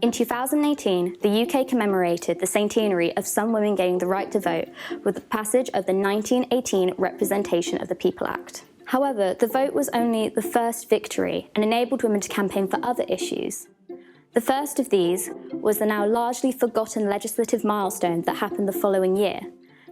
In 2018, the UK commemorated the centenary of some women gaining the right to vote with the passage of the 1918 Representation of the People Act. However, the vote was only the first victory and enabled women to campaign for other issues. The first of these was the now largely forgotten legislative milestone that happened the following year,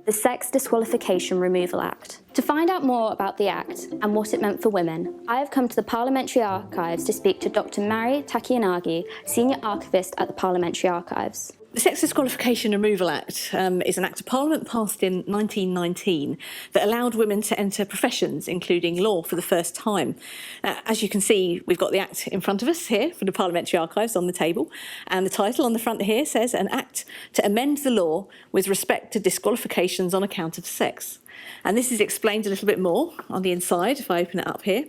the Sex Disqualification Removal Act. To find out more about the Act and what it meant for women, I have come to the Parliamentary Archives to speak to Dr Mari Takayanagi, Senior Archivist at the Parliamentary Archives. The Sex Disqualification Removal Act is an Act of Parliament passed in 1919 that allowed women to enter professions, including law, for the first time. As you can see, we've got the Act in front of us here from the Parliamentary Archives on the table, and the title on the front here says, "An Act to amend the law with respect to disqualifications on account of sex." And this is explained a little bit more on the inside, if I open it up here.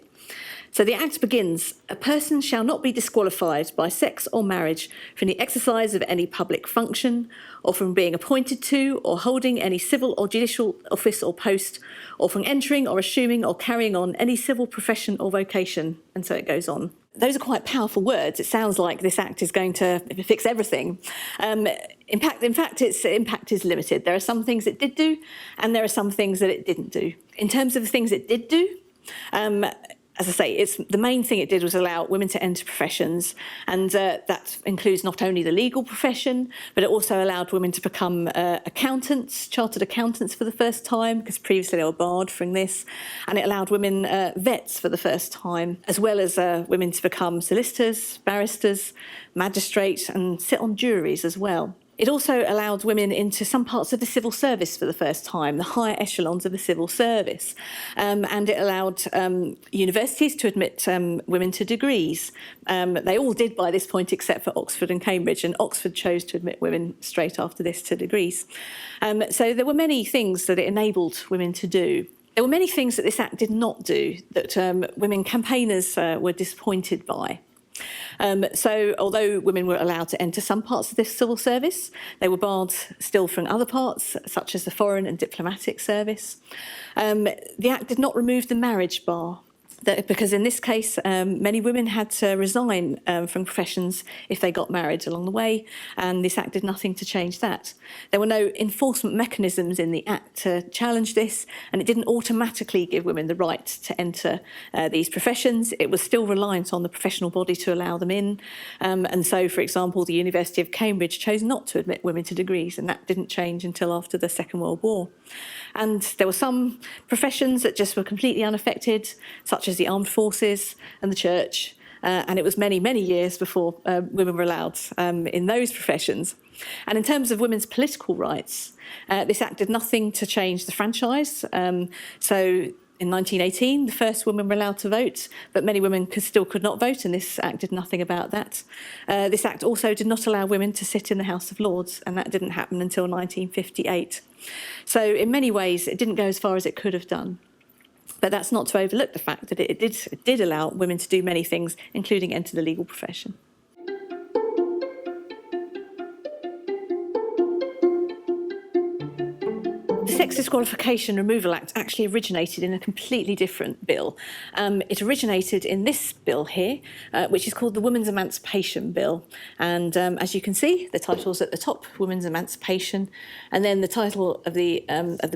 So the Act begins, "A person shall not be disqualified by sex or marriage from the exercise of any public function, or from being appointed to or holding any civil or judicial office or post, or from entering or assuming or carrying on any civil profession or vocation," and so it goes on. Those are quite powerful words. It sounds like this Act is going to fix everything. In fact, its impact is limited. There are some things it did do, and there are some things that it didn't do. In terms of the things it did do, as I say, the main thing it did was allow women to enter professions, and that includes not only the legal profession, but it also allowed women to become accountants, chartered accountants for the first time, because previously they were barred from this, and it allowed women vets for the first time, as well as women to become solicitors, barristers, magistrates, and sit on juries as well. It also allowed women into some parts of the civil service for the first time, the higher echelons of the civil service. And it allowed universities to admit women to degrees. They all did by this point except for Oxford and Cambridge, and Oxford chose to admit women straight after this to degrees. So there were many things that it enabled women to do. There were many things that this Act did not do that women campaigners were disappointed by. So although women were allowed to enter some parts of this civil service, they were barred still from other parts, such as the foreign and diplomatic service. The Act did not remove the marriage bar, because in this case, many women had to resign from professions if they got married along the way, and this Act did nothing to change that. There were no enforcement mechanisms in the Act to challenge this, and it didn't automatically give women the right to enter these professions. It was still reliant on the professional body to allow them in, and so, for example, the University of Cambridge chose not to admit women to degrees, and that didn't change until after the Second World War. And there were some professions that just were completely unaffected, such as the armed forces and the church, and it was many, many years before women were allowed in those professions. And in terms of women's political rights, this Act did nothing to change the franchise. So in 1918, the first women were allowed to vote, but many women still could not vote, and this Act did nothing about that. This Act also did not allow women to sit in the House of Lords, and that didn't happen until 1958. So in many ways, it didn't go as far as it could have done. But that's not to overlook the fact that it did allow women to do many things, including enter the legal profession. The Sex Disqualification Removal Act actually originated in a completely different bill. It originated in this bill here, which is called the Women's Emancipation Bill. And as you can see, the title's at the top, Women's Emancipation. And then the title of the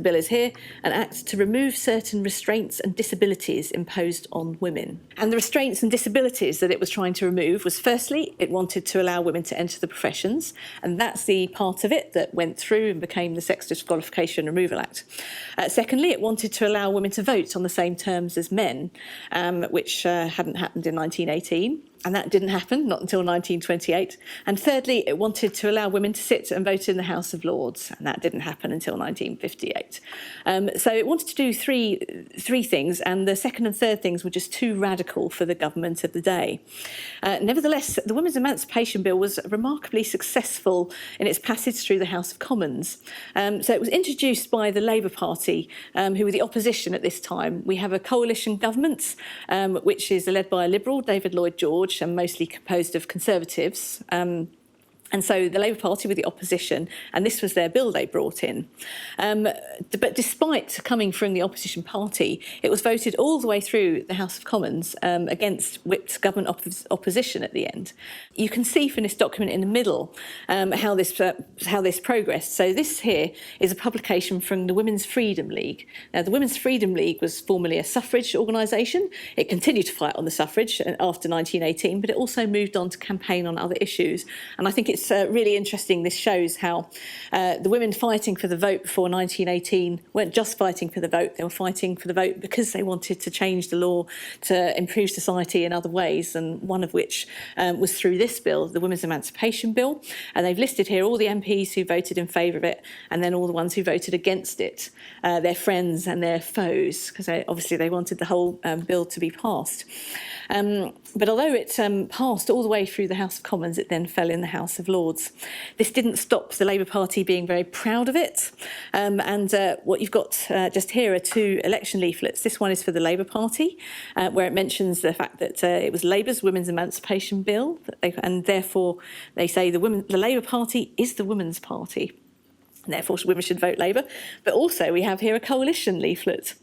bill is here, An Act to Remove Certain Restraints and Disabilities Imposed on Women. And the restraints and disabilities that it was trying to remove was, firstly, it wanted to allow women to enter the professions. And that's the part of it that went through and became the Sex Disqualification Removal Act. Secondly, it wanted to allow women to vote on the same terms as men, which hadn't happened in 1918. And that didn't happen, not until 1928. And thirdly, it wanted to allow women to sit and vote in the House of Lords, and that didn't happen until 1958. So it wanted to do three things, and the second and third things were just too radical for the government of the day. Nevertheless, the Women's Emancipation Bill was remarkably successful in its passage through the House of Commons. So it was introduced by the Labour Party, who were the opposition at this time. We have a coalition government, which is led by a Liberal, David Lloyd George, and mostly composed of Conservatives. And so the Labour Party were the opposition, and this was their bill they brought in. But despite coming from the opposition party, it was voted all the way through the House of Commons against whipped government opposition at the end. You can see from this document in the middle how this progressed. So this here is a publication from the Women's Freedom League. Now, the Women's Freedom League was formerly a suffrage organisation. It continued to fight on the suffrage after 1918, but it also moved on to campaign on other issues. And I think it's really interesting. This shows how the women fighting for the vote before 1918 weren't just fighting for the vote, they were fighting for the vote because they wanted to change the law to improve society in other ways, and one of which was through this bill, the Women's Emancipation Bill. And they've listed here all the MPs who voted in favour of it, and then all the ones who voted against it, their friends and their foes, because obviously they wanted the whole bill to be passed. But although it passed all the way through the House of Commons, it then fell in the House of Lords. This didn't stop the Labour Party being very proud of it. And what you've got just here are two election leaflets. This one is for the Labour Party, where it mentions the fact that it was Labour's Women's Emancipation Bill, and therefore they say the Labour Party is the women's party, and therefore women should vote Labour. But also we have here a coalition leaflet,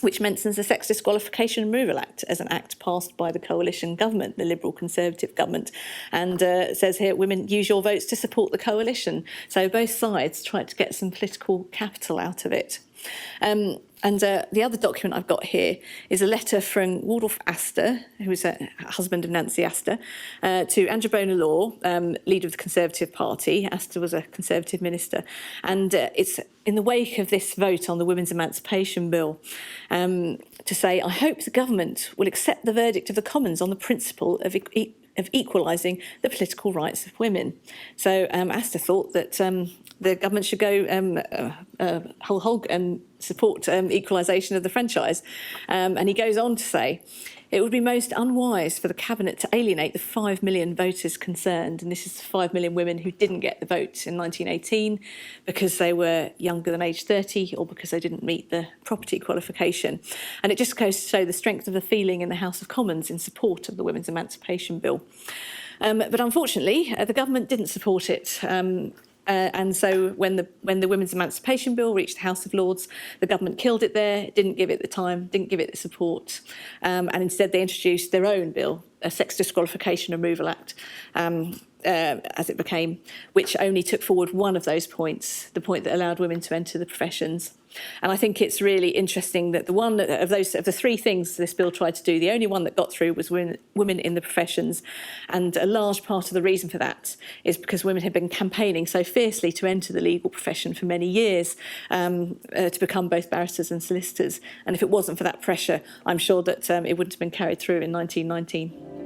which mentions the Sex Disqualification and Removal Act as an act passed by the coalition government, the Liberal Conservative government, and says here, women, use your votes to support the coalition. So both sides tried to get some political capital out of it. And the other document I've got here is a letter from Waldorf Astor, who was a husband of Nancy Astor, to Andrew Bonar Law, leader of the Conservative Party. Astor was a Conservative minister. And it's in the wake of this vote on the Women's Emancipation Bill to say, I hope the government will accept the verdict of the Commons on the principle of equalising the political rights of women. So Astor thought that the government should go whole hog and support equalisation of the franchise. And he goes on to say, it would be most unwise for the Cabinet to alienate the 5 million voters concerned. And this is 5 million women who didn't get the vote in 1918 because they were younger than age 30 or because they didn't meet the property qualification. And it just goes to show the strength of the feeling in the House of Commons in support of the Women's Emancipation Bill. But unfortunately, the government didn't support it. And so when the Women's Emancipation Bill reached the House of Lords, the government killed it there, didn't give it the time, didn't give it the support, and instead they introduced their own bill, a Sex Disqualification and Removal Act, as it became, which only took forward one of those points, the point that allowed women to enter the professions. And I think it's really interesting that of the three things this bill tried to do, the only one that got through was women in the professions. And a large part of the reason for that is because women had been campaigning so fiercely to enter the legal profession for many years, to become both barristers and solicitors. And if it wasn't for that pressure, I'm sure that it wouldn't have been carried through in 1919.